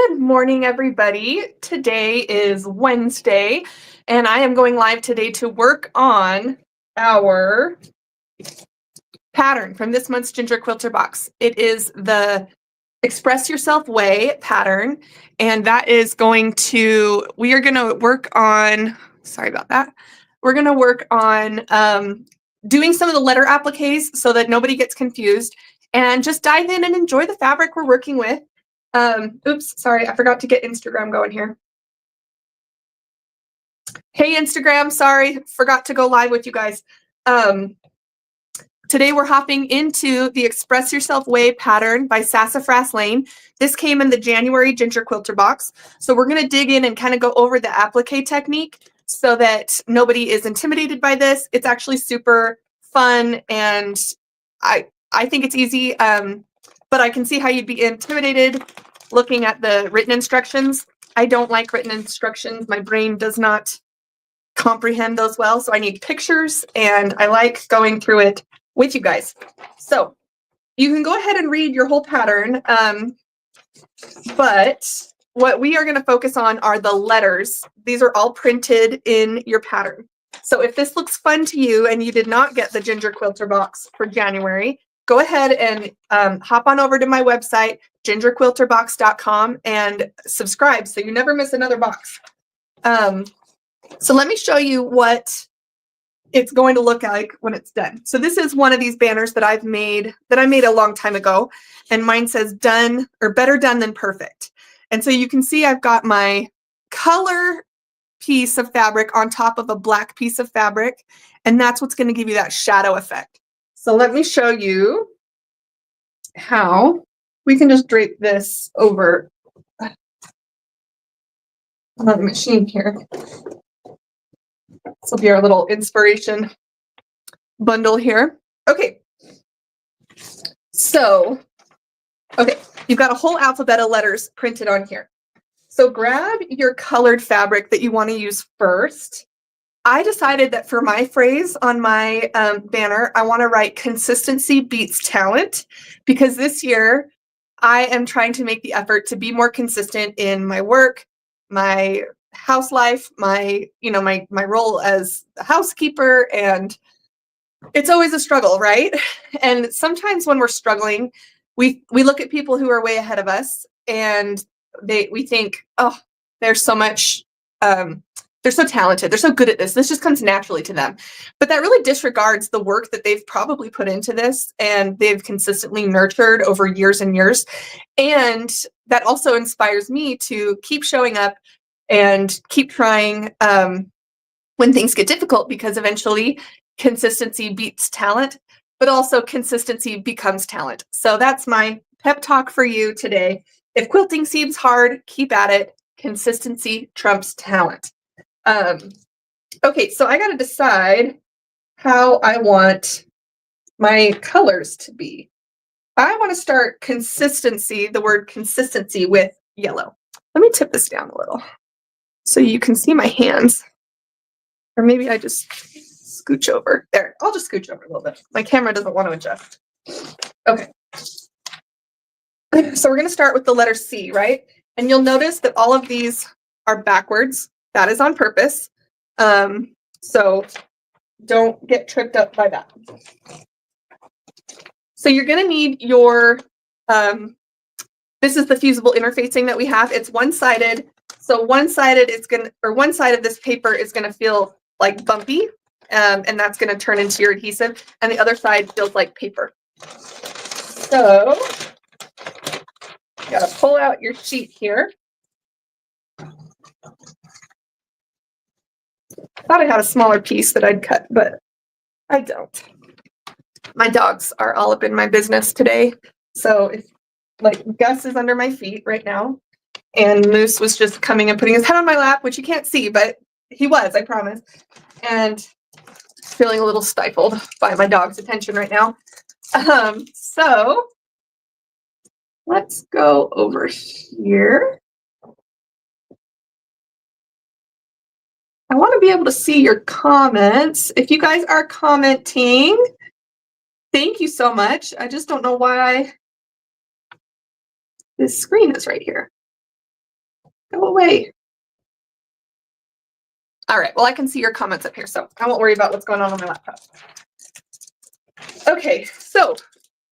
Good morning, everybody. Today is Wednesday, and I am going live today to work on our pattern from this month's Ginger Quilter Box. It is the Express Yourself Way pattern, and that is we are going to work on, sorry about that. We're going to work on doing some of the letter appliques so that nobody gets confused, and just dive in and enjoy the fabric we're working with. Oops, sorry, I forgot to get Instagram going here. Hey, Instagram, sorry, forgot to go live with you guys. Today we're hopping into the Express Yourself Way pattern by Sassafras Lane. This came in the January Ginger Quilter Box. So we're going to dig in and kind of go over the applique technique so that nobody is intimidated by this. It's actually super fun, and I think it's easy, but I can see how you'd be intimidated looking at the written instructions. I don't like written instructions. My brain does not comprehend those well, so I need pictures, and I like going through it with you guys. So you can go ahead and read your whole pattern, but what we are going to focus on are the letters. These are all printed in your pattern. So if this looks fun to you and you did not get the Ginger Quilter Box for January, go ahead and hop on over to my website, gingerquilterbox.com, and subscribe so you never miss another box. So let me show you what it's going to look like when it's done. So this is one of these banners that I made a long time ago, and mine says done, or better done than perfect. And so you can see I've got my color piece of fabric on top of a black piece of fabric, and that's what's going to give you that shadow effect. So let me show you how we can just drape this over on the machine here. This will be our little inspiration bundle here. Okay. So, you've got a whole alphabet of letters printed on here. So grab your colored fabric that you want to use first. I decided that for my phrase on my banner, I want to write consistency beats talent, because this year I am trying to make the effort to be more consistent in my work, my house life, my role as a housekeeper, and it's always a struggle, right? And sometimes when we're struggling, we look at people who are way ahead of us, and we think, oh, there's so much, they're so talented, they're so good at this just comes naturally to them. But that really disregards the work that they've probably put into this, and they've consistently nurtured over years and years. And that also inspires me to keep showing up and keep trying when things get difficult, because eventually consistency beats talent, but also consistency becomes talent. So that's my pep talk for you today. If quilting seems hard, keep at it. Consistency trumps talent. Okay, so I got to decide how I want my colors to be. I want to start the word consistency, with yellow. Let me tip this down a little so you can see my hands. Or maybe I just scooch over. There, I'll just scooch over a little bit. My camera doesn't want to adjust. Okay. So we're going to start with the letter C, right? And you'll notice that all of these are backwards. That is on purpose. So don't get tripped up by that. So you're going to need your, this is the fusible interfacing that we have. It's one-sided. So one side of this paper is going to feel like bumpy, and that's going to turn into your adhesive, and the other side feels like paper. So you got to pull out your sheet here. Thought I had a smaller piece that I'd cut, but I don't. My dogs are all up in my business today. So if, Gus is under my feet right now, and Moose was just coming and putting his head on my lap, which you can't see, but he was, I promise. And feeling a little stifled by my dog's attention right now. So let's go over here. I want to be able to see your comments. If you guys are commenting, thank you so much. I just don't know why this screen is right here. Go away. All right, well, I can see your comments up here, so I won't worry about what's going on my laptop. Okay, so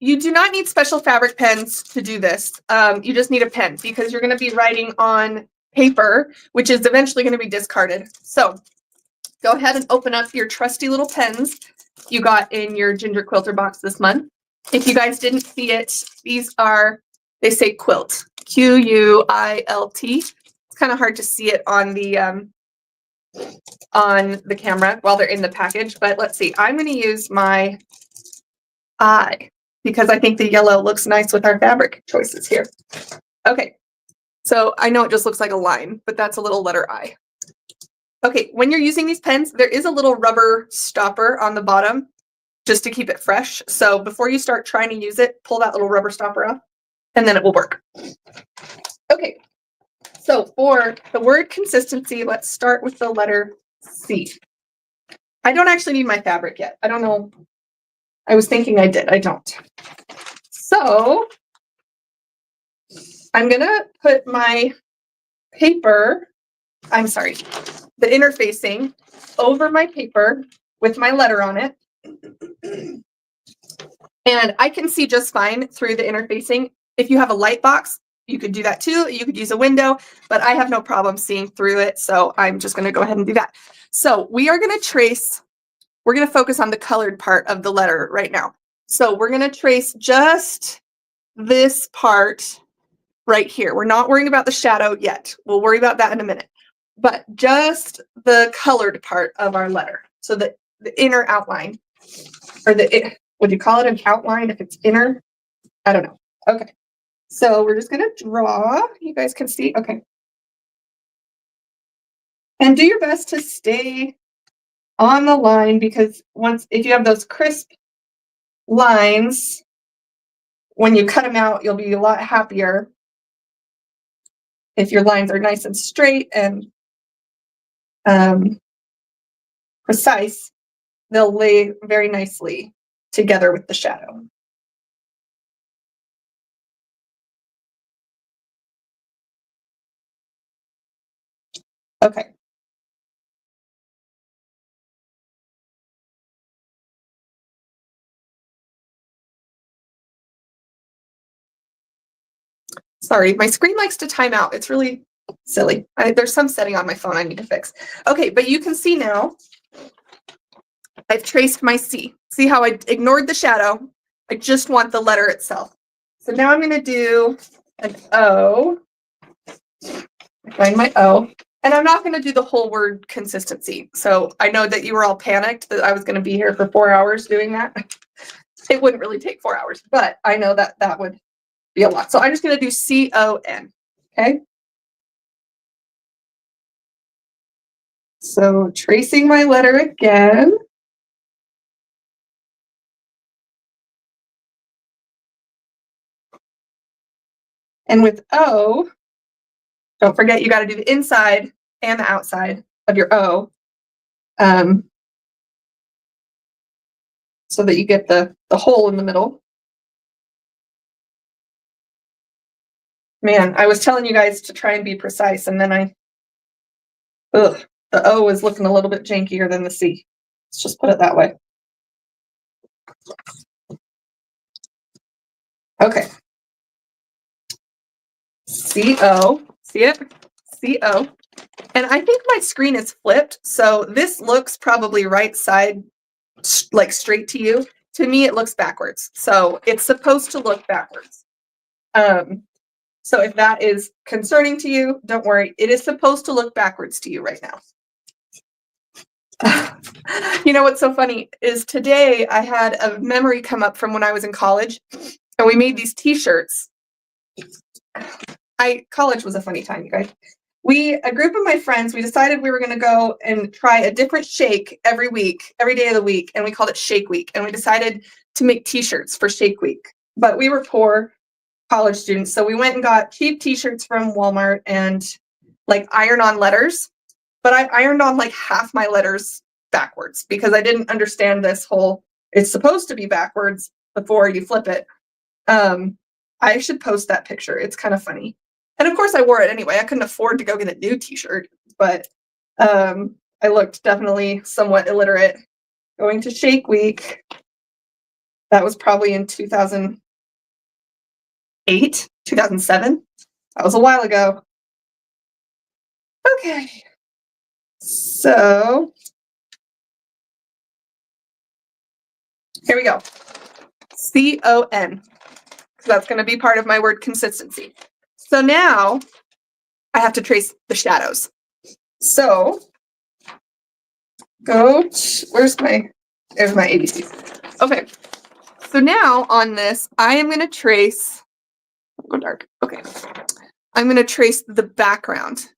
you do not need special fabric pens to do this. You just need a pen because you're going to be writing on paper, which is eventually going to be discarded. So go ahead and open up your trusty little pens you got in your Ginger Quilter box this month. If you guys didn't see it, these are, they say quilt, Q-U-I-L-T. It's kind of hard to see it on the camera while they're in the package, but let's see. I'm going to use my I because I think the yellow looks nice with our fabric choices here. Okay, so I know it just looks like a line, but that's a little letter I. Okay, when you're using these pens, there is a little rubber stopper on the bottom just to keep it fresh. So before you start trying to use it, pull that little rubber stopper off and then it will work. Okay, so for the word consistency, let's start with the letter C. I don't actually need my fabric yet. I don't know. I was thinking I did. I don't. So I'm going to put my paper, I'm sorry, the interfacing over my paper with my letter on it. And I can see just fine through the interfacing. If you have a light box, you could do that too. You could use a window, but I have no problem seeing through it. So I'm just going to go ahead and do that. So we are going to trace, we're going to focus on the colored part of the letter right now. So we're going to trace just this part right here. We're not worrying about the shadow yet. We'll worry about that in a minute. But just the colored part of our letter. So the inner outline, or would you call it an outline if it's inner? I don't know. Okay. So we're just going to draw. You guys can see. Okay. And do your best to stay on the line because if you have those crisp lines, when you cut them out, you'll be a lot happier. If your lines are nice and straight and precise, they'll lay very nicely together with the shadow. Okay. Sorry, my screen likes to time out. It's really silly. There's some setting on my phone I need to fix. Okay, but you can see now I've traced my C. See how I ignored the shadow? I just want the letter itself. So now I'm going to do an O. Find my O. And I'm not going to do the whole word consistency. So I know that you were all panicked that I was going to be here for 4 hours doing that. It wouldn't really take 4 hours, but I know that that would be a lot. So I'm just going to do C-O-N. Okay. So tracing my letter again. And with O, don't forget you got to do the inside and the outside of your O, so that you get the hole in the middle. Man, I was telling you guys to try and be precise, and then the O is looking a little bit jankier than the C. Let's just put it that way. Okay. C-O, see it? C-O. And I think my screen is flipped, so this looks probably right side, like straight to you. To me, it looks backwards. So it's supposed to look backwards. So if that is concerning to you, don't worry. It is supposed to look backwards to you right now. You know what's so funny is today I had a memory come up from when I was in college, and we made these t-shirts. College was a funny time, you guys. A group of my friends, we decided we were going to go and try a different shake every week, every day of the week, and we called it Shake Week. And we decided to make t-shirts for Shake Week. But we were poor college students, so we went and got cheap t-shirts from Walmart and like iron-on letters. But I ironed on like half my letters backwards because I didn't understand this whole, it's supposed to be backwards before you flip it. I should post that picture. It's kind of funny. And of course I wore it anyway. I couldn't afford to go get a new t-shirt, but I looked definitely somewhat illiterate. Going to Shake Week. That was probably in 2008, 2007. That was a while ago. Okay. So here we go. C-O-N. Because that's going to be part of my word consistency. So now I have to trace the shadows. So there's my ABCs. Okay. So now on this, I am going to trace, go dark. Okay. I'm going to trace the background.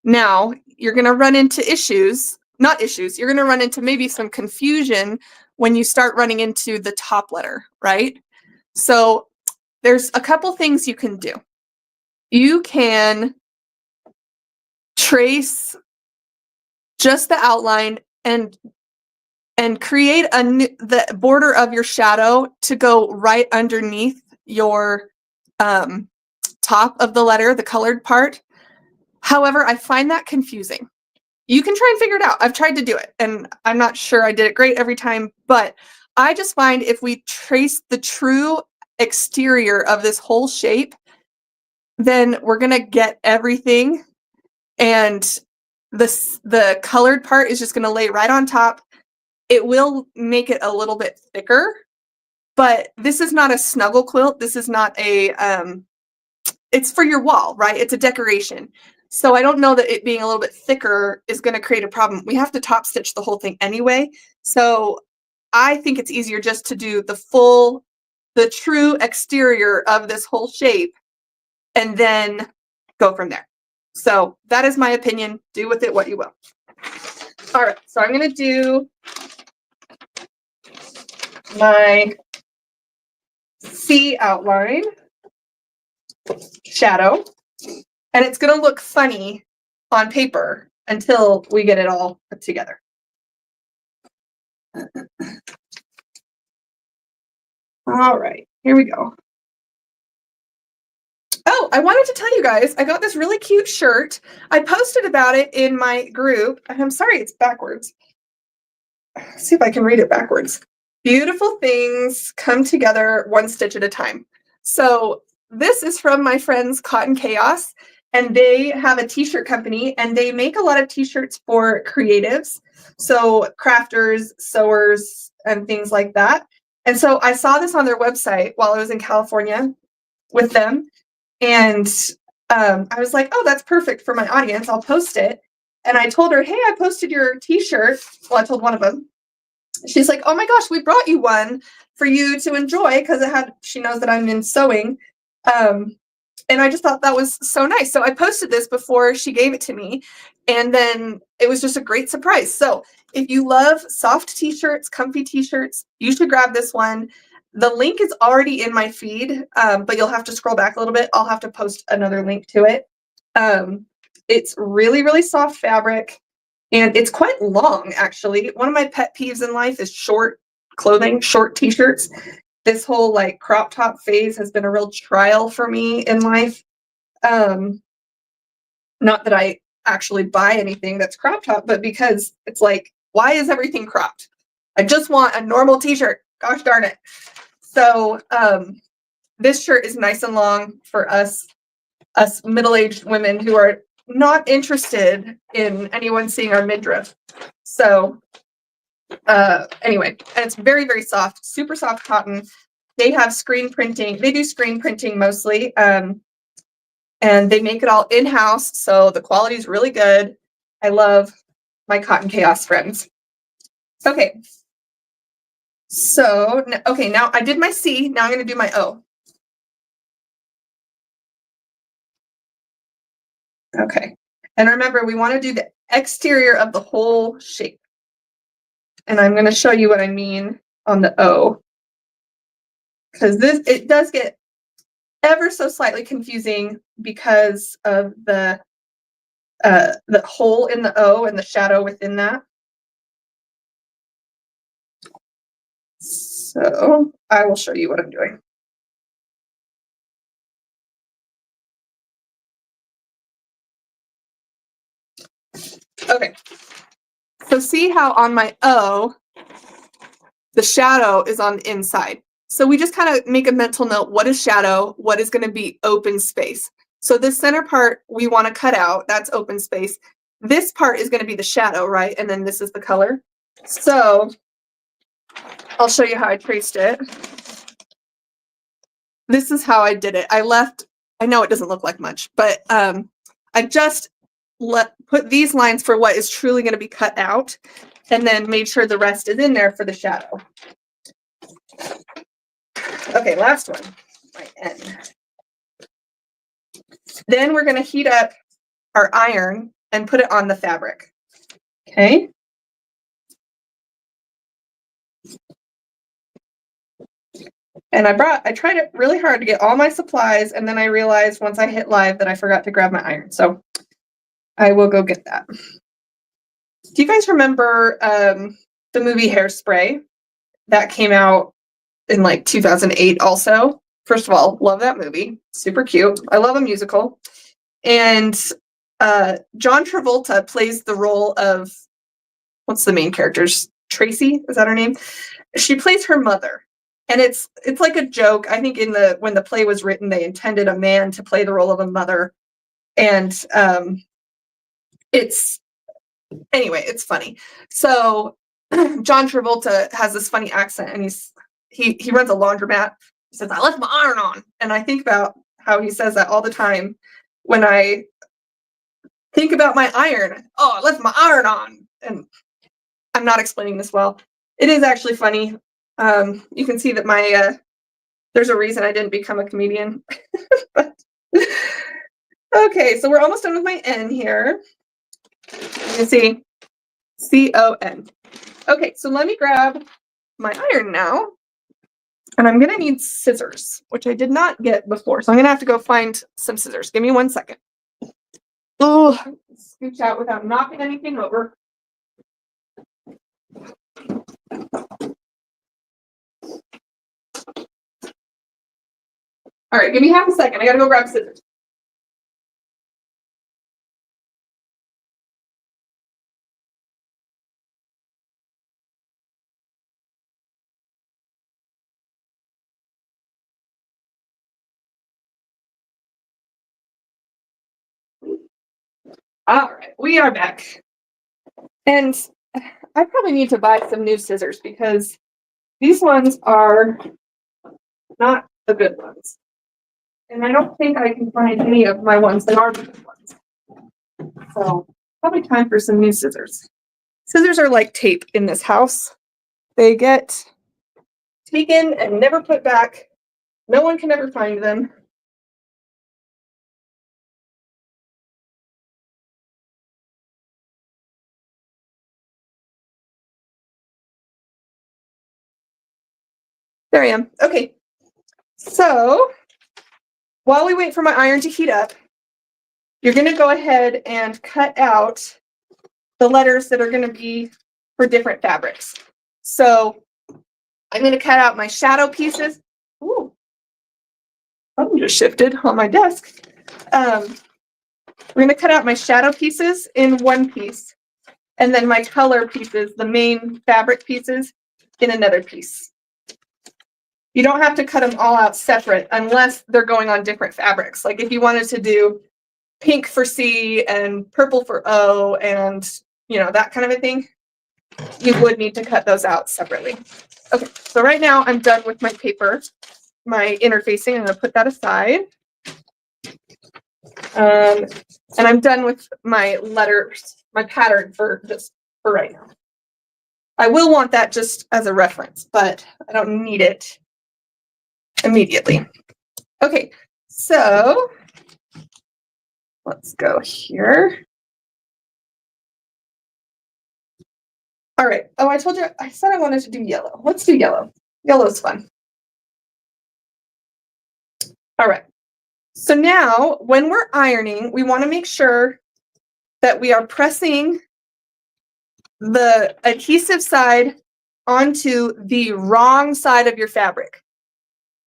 Now you're going to run into you're going to run into maybe some confusion when you start running into the top letter, right? So there's a couple things you can do. You can trace just the outline and create the border of your shadow to go right underneath your top of the letter, the colored part. However, I find that confusing. You can try and figure it out. I've tried to do it, and I'm not sure I did it great every time, but I just find if we trace the true exterior of this whole shape, then we're gonna get everything, and the colored part is just gonna lay right on top. It will make it a little bit thicker, but this is not a snuggle quilt. This is not a, it's for your wall, right? It's a decoration. So I don't know that it being a little bit thicker is going to create a problem. We have to top stitch the whole thing anyway. So I think it's easier just to do the true exterior of this whole shape and then go from there. So that is my opinion. Do with it what you will. All right, so I'm going to do my C outline shadow, and it's going to look funny on paper until we get it all put together. All right, here we go. Oh, I wanted to tell you guys, I got this really cute shirt. I posted about it in my group, and I'm sorry it's backwards. Let's see if I can read it backwards. Beautiful things come together one stitch at a time. So this is from my friends Cotton Chaos, and they have a t-shirt company, and they make a lot of t-shirts for creatives, so crafters, sewers, and things like that. And so I saw this on their website while I was in California with them, and I was like, oh, that's perfect for my audience. I'll post it. And I told her, hey, I posted your t-shirt. Well, I told one of them. She's like, oh my gosh, we brought you one for you to enjoy, because she knows that I'm in sewing. And I just thought that was so nice. So I posted this before she gave it to me, and then it was just a great surprise. So if you love soft t-shirts, comfy t-shirts, you should grab this one. The link is already in my feed, but you'll have to scroll back a little bit. I'll have to post another link to it. It's really, really soft fabric, and it's quite long, actually. One of my pet peeves in life is short clothing, short t-shirts. This whole like crop top phase has been a real trial for me in life. Not that I actually buy anything that's crop top, but because it's like, why is everything cropped? I just want a normal t-shirt. Gosh darn it. So this shirt is nice and long for us middle-aged women who are not interested in anyone seeing our midriff. So anyway, and it's very, very soft, super soft cotton. They have screen printing. They do screen printing mostly, and they make it all in-house, so the quality is really good. I love my Cotton Chaos friends. Okay. So, okay, now I did my C. Now I'm going to do my O. Okay. And remember, we want to do the exterior of the whole shape. And I'm going to show you what I mean on the O, because it does get ever so slightly confusing because of the hole in the O and the shadow within that. So I will show you what I'm doing. Okay. So see how on my O, the shadow is on the inside. So we just kind of make a mental note, what is shadow? What is going to be open space? So this center part we want to cut out, that's open space. This part is going to be the shadow, right? And then this is the color. So I'll show you how I traced it. This is how I did it. I know it doesn't look like much, but I just put these lines for what is truly going to be cut out, and then made sure the rest is in there for the shadow. Okay, last one, my N. Then we're going to heat up our iron and put it on the fabric. Okay. And I tried it really hard to get all my supplies, and then I realized once I hit live that I forgot to grab my iron. So I will go get that. Do you guys remember the movie Hairspray that came out in like 2008 also? First of all, love that movie. Super cute. I love a musical. And John Travolta plays the role of, what's the main character's? Tracy, is that her name? She plays her mother. And it's like a joke. I think when the play was written, they intended a man to play the role of a mother. And it's funny. So John Travolta has this funny accent, and he runs a laundromat. He says, "I left my iron on." And I think about how he says that all the time when I think about my iron. Oh, I left my iron on. And I'm not explaining this well. It is actually funny. You can see that there's a reason I didn't become a comedian. But, okay, so we're almost done with my N here. You can see C-O-N. Okay, so let me grab my iron now. And I'm going to need scissors, which I did not get before. So I'm going to have to go find some scissors. Give me 1 second. Oh, scooch out without knocking anything over. All right, give me half a second. I got to go grab scissors. All right, we are back. And I probably need to buy some new scissors because these ones are not the good ones. And I don't think I can find any of my ones that are the good ones. So probably time for some new scissors. Scissors are like tape in this house. They get taken and never put back. No one can ever find them. There I am. Okay. So while we wait for my iron to heat up, you're going to go ahead and cut out the letters that are going to be for different fabrics. So I'm going to cut out my shadow pieces. Ooh, something just shifted on my desk. We're going to cut out my shadow pieces in one piece, and then my color pieces, the main fabric pieces, in another piece. You don't have to cut them all out separate unless they're going on different fabrics. Like if you wanted to do pink for C and purple for O and, that kind of a thing, you would need to cut those out separately. Okay, so right now I'm done with my paper, my interfacing. I'm going to put that aside. And I'm done with my letters, my pattern for right now. I will want that just as a reference, but I don't need it immediately. Okay, so let's go here. All right. Oh, I told you, I said I wanted to do yellow. Let's do yellow. Yellow's fun. All right. So now when we're ironing, we want to make sure that we are pressing the adhesive side onto the wrong side of your fabric.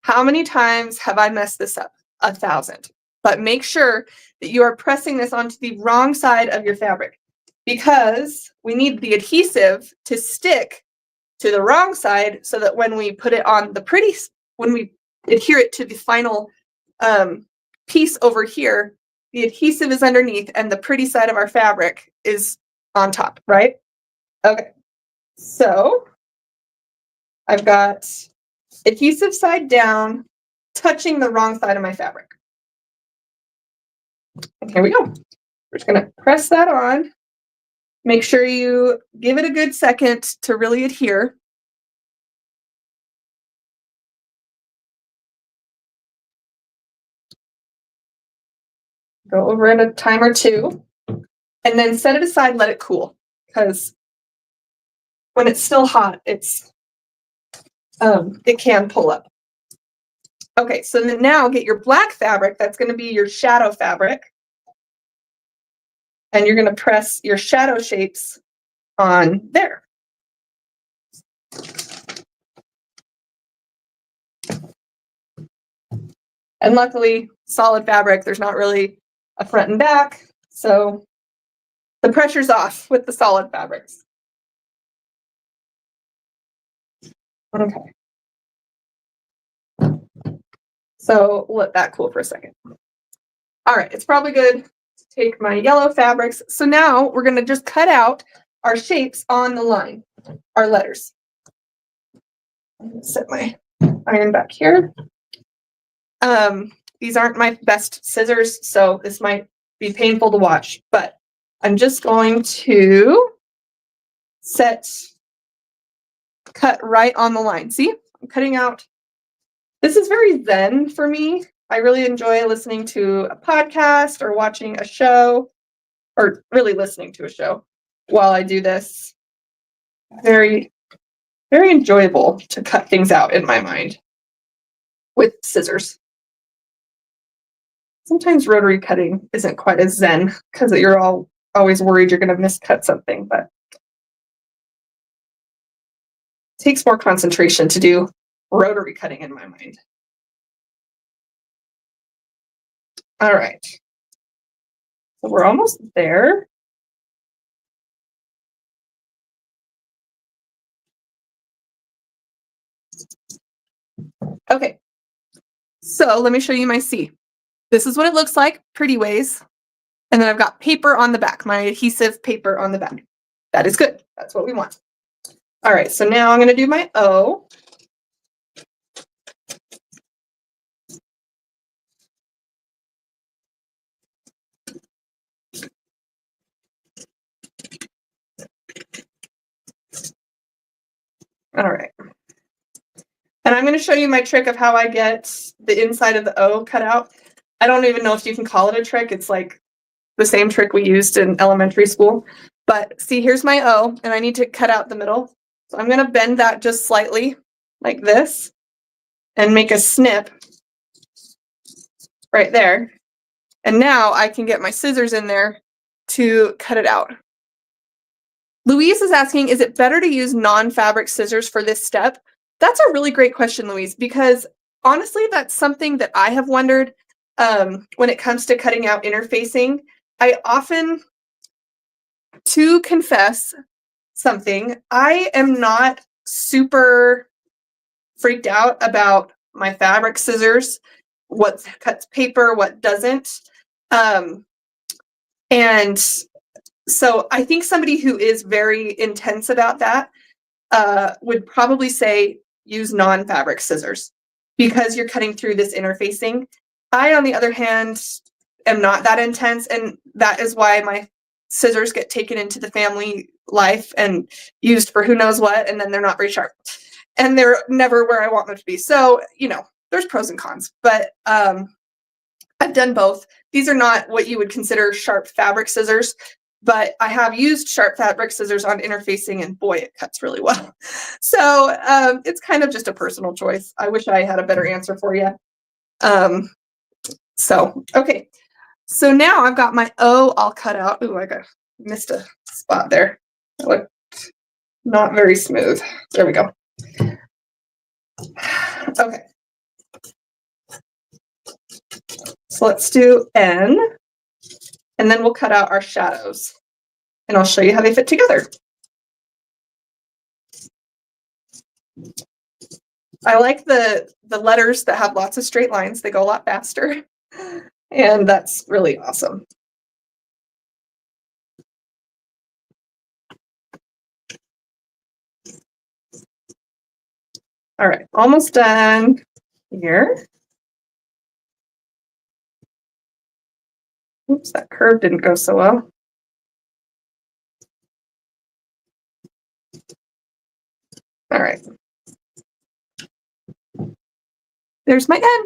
How many times have I messed this up? 1,000. But make sure that you are pressing this onto the wrong side of your fabric. because we need the adhesive to stick to the wrong side so that when we put it on the pretty, when we adhere it to the final piece over here, the adhesive is underneath and the pretty side of our fabric is on top, right? Okay, so I've got adhesive side down, touching the wrong side of my fabric. And here we go. We're just gonna press that on. Make sure you give it a good second to really adhere. Go over it a time or two, and then set it aside, let it cool, because when it's still hot, it can pull up. Okay, so then now get your black fabric, that's gonna be your shadow fabric, and you're gonna press your shadow shapes on there. And luckily, solid fabric, there's not really a front and back, so the pressure's off with the solid fabrics. Okay. So let that cool for a second. All right, it's probably good to take my yellow fabrics. So now we're gonna just cut out our shapes on the line, our letters. I'm gonna set my iron back here. These aren't my best scissors, so this might be painful to watch, but I'm just going to cut right on the line. See, I'm cutting out. This is very zen for me. I really enjoy listening to a podcast or watching a show, or really listening to a show while I do this. Very, very enjoyable to cut things out in my mind with scissors. Sometimes rotary cutting isn't quite as zen because you're always worried you're going to miscut something, but it takes more concentration to do rotary cutting in my mind. All right. So we're almost there. Okay. So let me show you my C. This is what it looks like, pretty ways. And then I've got paper on the back, my adhesive paper on the back. That is good. That's what we want. All right, so now I'm going to do my O. All right. And I'm going to show you my trick of how I get the inside of the O cut out. I don't even know if you can call it a trick. It's like the same trick we used in elementary school. But see, here's my O, and I need to cut out the middle. So I'm going to bend that just slightly like this and make a snip right there. And now I can get my scissors in there to cut it out. Louise is asking, is it better to use non-fabric scissors for this step? That's a really great question, Louise, because honestly, that's something that I have wondered when it comes to cutting out interfacing. I often, to confess something, I am not super freaked out about my fabric scissors, what cuts paper, what doesn't. And so I think somebody who is very intense about that would probably say use non-fabric scissors because you're cutting through this interfacing. I, on the other hand, am not that intense, and that is why my scissors get taken into the family life and used for who knows what, and then they're not very sharp. And they're never where I want them to be. So, you know, there's pros and cons, but I've done both. These are not what you would consider sharp fabric scissors, but I have used sharp fabric scissors on interfacing, and boy, it cuts really well. So it's kind of just a personal choice. I wish I had a better answer for you. Okay. So now I've got my O all cut out. Ooh, missed a spot there. That looked not very smooth. There we go. Okay. So let's do N, and then we'll cut out our shadows. and I'll show you how they fit together. I like the letters that have lots of straight lines. They go a lot faster, and that's really awesome. All right, almost done here. Oops, that curve didn't go so well. All right. There's my N.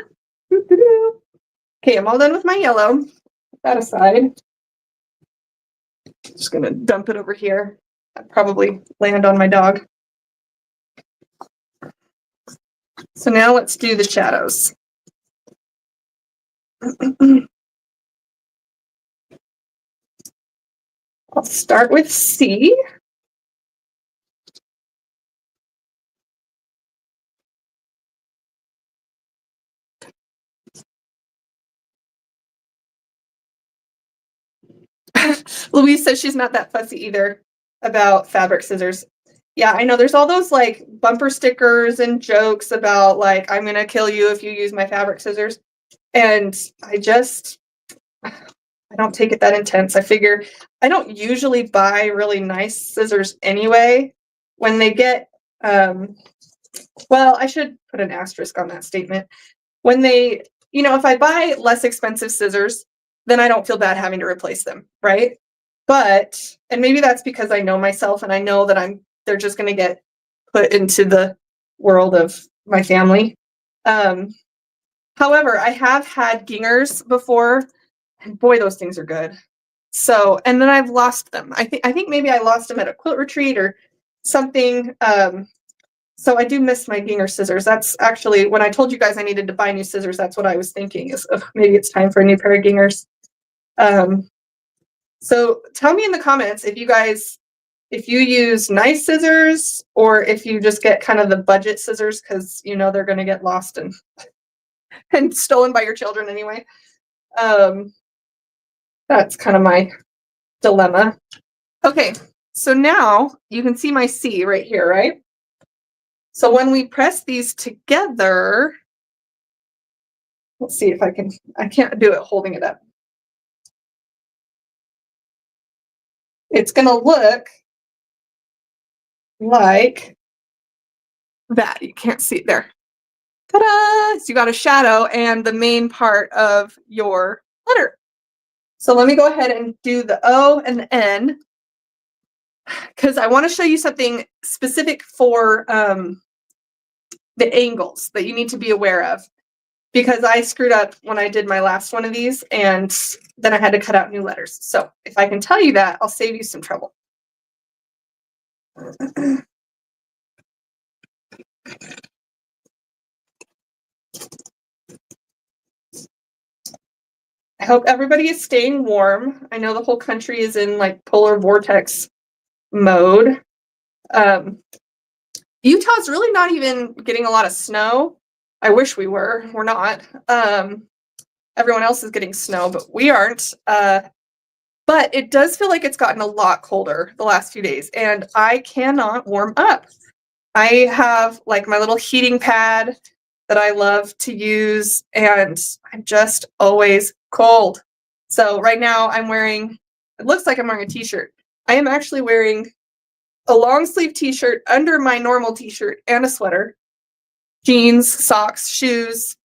Okay, I'm all done with my yellow. Put that aside. Just gonna dump it over here. I'd probably land on my dog. So now let's do the shadows. I'll start with C. Louise says she's not that fussy either about fabric scissors. Yeah, I know there's all those like bumper stickers and jokes about like, I'm gonna kill you if you use my fabric scissors. And I don't take it that intense. I figure I don't usually buy really nice scissors anyway. When they get, well, I should put an asterisk on that statement. When they, if I buy less expensive scissors, then I don't feel bad having to replace them, right? But, and maybe that's because I know myself and I know that they're just going to get put into the world of my family. However, I have had gingers before, and boy, those things are good. So, and then I've lost them. I think maybe I lost them at a quilt retreat or something. So I do miss my ginger scissors. That's actually, when I told you guys I needed to buy new scissors, that's what I was thinking is maybe it's time for a new pair of gingers. So tell me in the comments if you use nice scissors or if you just get kind of the budget scissors because they're going to get lost and stolen by your children anyway. That's kind of my dilemma. Okay, so now you can see my C right here, right? So when we press these together, let's see if I can't do it holding it up. It's going to look like that. You can't see it there. Ta-da! So you got a shadow and the main part of your letter. So let me go ahead and do the O and the N because I want to show you something specific for the angles that you need to be aware of. Because I screwed up when I did my last one of these and then I had to cut out new letters. So if I can tell you that, I'll save you some trouble. I hope everybody is staying warm. I know the whole country is in like polar vortex mode. Utah's really not even getting a lot of snow. I wish we were. We're not. Everyone else is getting snow, but we aren't. But it does feel like it's gotten a lot colder the last few days, and I cannot warm up. I have like my little heating pad that I love to use, and I'm just always cold. So right now it looks like I'm wearing a t-shirt. I am actually wearing a long sleeve t-shirt under my normal t-shirt and a sweater, jeans, socks, shoes.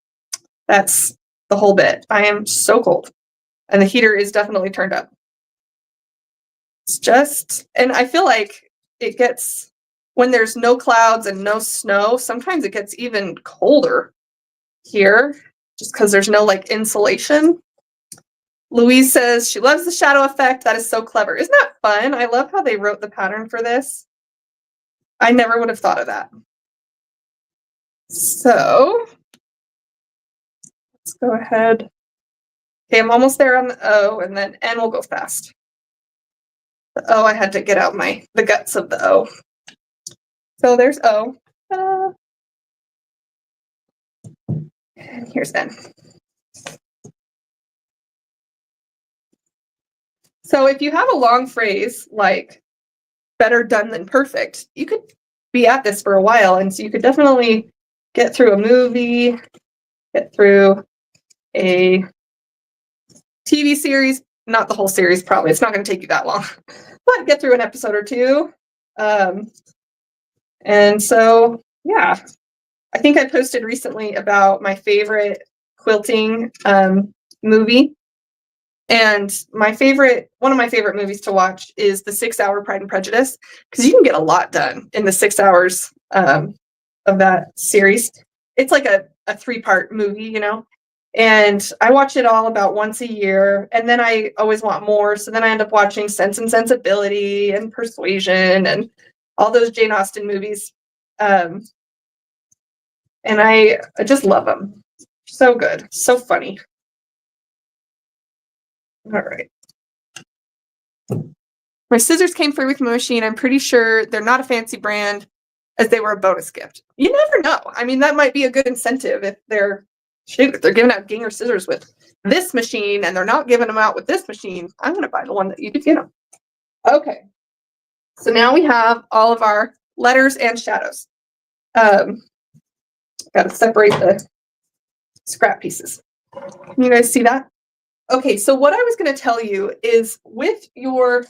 That's the whole bit. I am so cold, and the heater is definitely turned up. It's just, and I feel like it gets, when there's no clouds and no snow, sometimes it gets even colder here just because there's no like insulation. Louise says she loves the shadow effect. That is so clever. Isn't that fun? I love how they wrote the pattern for this. I never would have thought of that. So let's go ahead. Okay, I'm almost there on the O, and then N will go fast. The O, I had to get out the guts of the O. So there's O. And here's N. So if you have a long phrase like better done than perfect, you could be at this for a while. And so you could definitely get through a movie, get through a TV series, not the whole series, probably. It's not going to take you that long, but get through an episode or two. And so, yeah, I think I posted recently about my favorite quilting movie. And one of my favorite movies to watch is the 6 Hour Pride and Prejudice, because you can get a lot done in the 6 hours of that series. It's like a 3-part movie, you know, and I watch it all about once a year, and then I always want more. So then I end up watching Sense and Sensibility and Persuasion and all those Jane Austen movies. And I just love them. So good. So funny. All right. My scissors came free with my machine. I'm pretty sure they're not a fancy brand, as they were a bonus gift. You never know. I mean, that might be a good incentive if they're giving out Ginger scissors with this machine and they're not giving them out with this machine. I'm going to buy the one that you could get them. Okay. So now we have all of our letters and shadows. Got to separate the scrap pieces. Can you guys see that? Okay, so what I was going to tell you is with your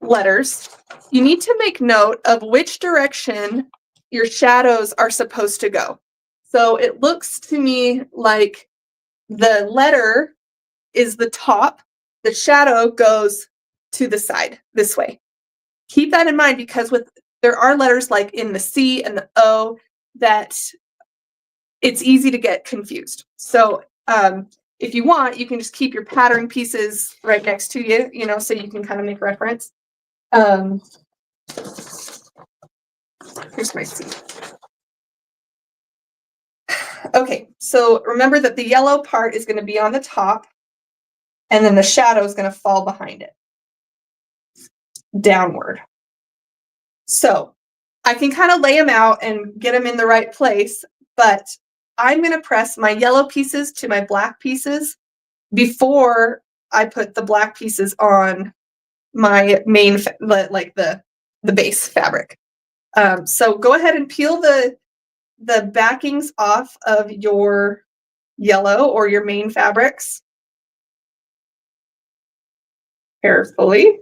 letters, you need to make note of which direction your shadows are supposed to go. So it looks to me like the letter is the top, the shadow goes to the side this way. Keep that in mind, because there are letters like in the C and the O that it's easy to get confused. So if you want, you can just keep your pattern pieces right next to you, you know, so you can kind of make reference. Here's my C. Okay, so remember that the yellow part is going to be on the top, and then the shadow is going to fall behind it, downward. So I can kind of lay them out and get them in the right place, but I'm going to press my yellow pieces to my black pieces before I put the black pieces on my main, like the base fabric. So go ahead and peel the backings off of your yellow or your main fabrics carefully.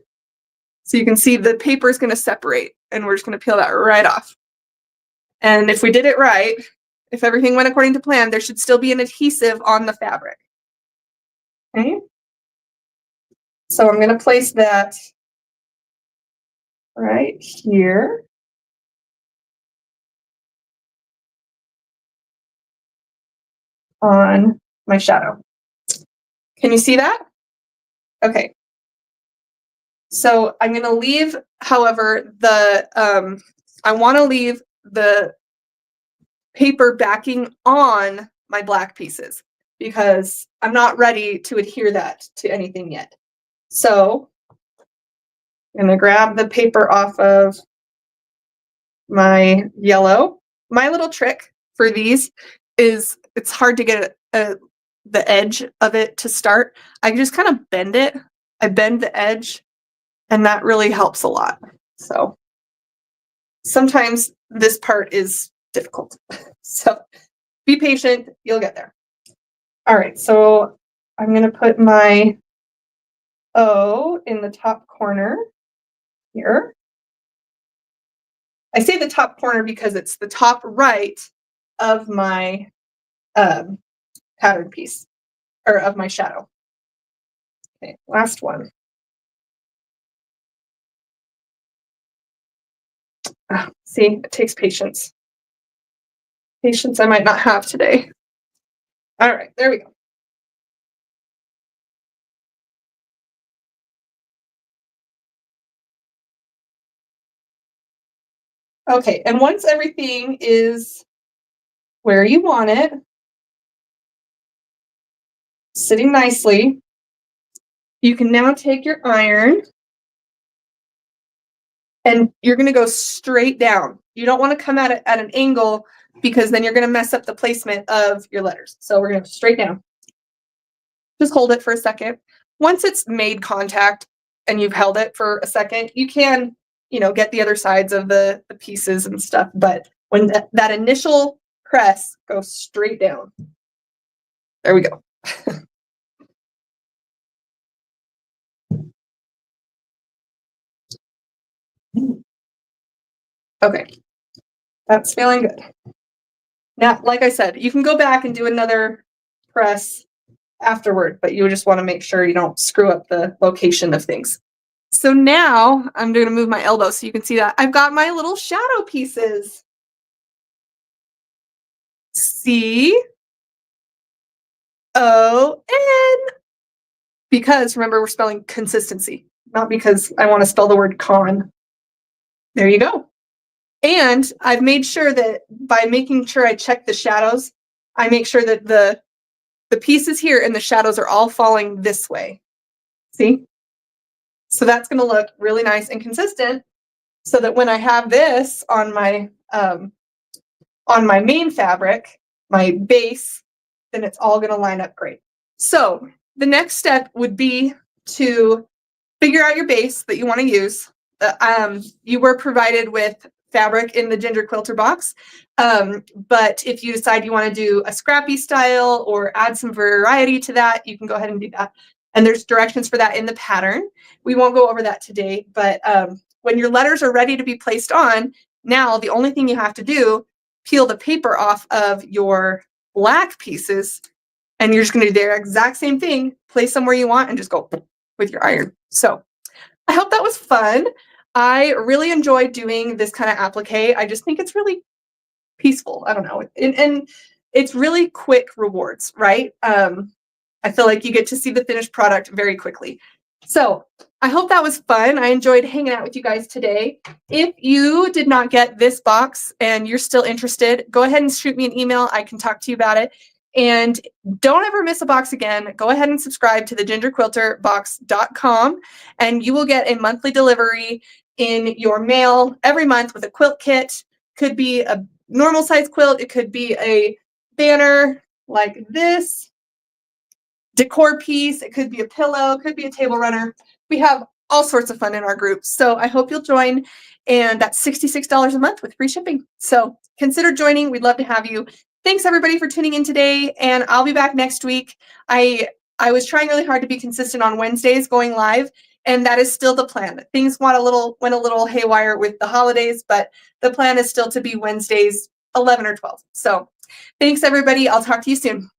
So you can see the paper is going to separate, and we're just going to peel that right off. And if we did it right, if everything went according to plan, there should still be an adhesive on the fabric. Okay. So I'm going to place that right here. On my shadow. Can you see that? Okay. So I'm going to leave, however, I want to leave the paper backing on my black pieces because I'm not ready to adhere that to anything yet. So I'm going to grab the paper off of my yellow. My little trick for these is it's hard to get the edge of it to start. I can just kind of bend it. I bend the edge, and that really helps a lot. So sometimes this part is difficult. So be patient, you'll get there. All right, so I'm going to put my O in the top corner here. I say the top corner because it's the top right of my pattern piece, or of my shadow. Okay, last one. See, it takes patience. Patience I might not have today. All right, there we go. Okay, and once everything is where you want it, sitting nicely, you can now take your iron and you're going to go straight down. You don't want to come at it at an angle because then you're going to mess up the placement of your letters. So we're going to straight down. Just hold it for a second. once it's made contact and you've held it for a second, you can, get the other sides of the pieces and stuff. But when that initial press goes straight down, there we go. Okay, that's feeling good. Now, like I said, you can go back and do another press afterward, but you just want to make sure you don't screw up the location of things. So now I'm going to move my elbow so you can see that. I've got my little shadow pieces. C-O-N. Because remember, we're spelling consistency, not because I want to spell the word con. There you go. And I've made sure that by making sure I check the shadows, I make sure that the pieces here and the shadows are all falling this way. See? So that's going to look really nice and consistent so that when I have this on my main fabric, my base, then it's all going to line up great. So the next step would be to figure out your base that you want to use. You were provided with fabric in the Ginger Quilter box, but if you decide you want to do a scrappy style or add some variety to that, you can go ahead and do that. And there's directions for that in the pattern. We won't go over that today, but when your letters are ready to be placed on, now the only thing you have to do, peel the paper off of your black pieces, and you're just going to do the exact same thing, place them where you want, and just go with your iron. So I hope that was fun. I really enjoy doing this kind of applique. I just think it's really peaceful. I don't know. And it's really quick rewards, right? I feel like you get to see the finished product very quickly. So I hope that was fun. I enjoyed hanging out with you guys today. If you did not get this box and you're still interested, go ahead and shoot me an email. I can talk to you about it. And don't ever miss a box again. Go ahead and subscribe to the gingerquilterbox.com, and you will get a monthly delivery in your mail every month with a quilt kit. Could be a normal size quilt. It could be a banner like this, decor piece. It could be a pillow, could be a table runner. We have all sorts of fun in our group. So I hope you'll join. And that's $66 a month with free shipping. So consider joining. We'd love to have you. Thanks everybody for tuning in today, and I'll be back next week. I was trying really hard to be consistent on Wednesdays going live, and that is still the plan. Things went a little haywire with the holidays, but the plan is still to be Wednesdays 11 or 12. So thanks everybody. I'll talk to you soon.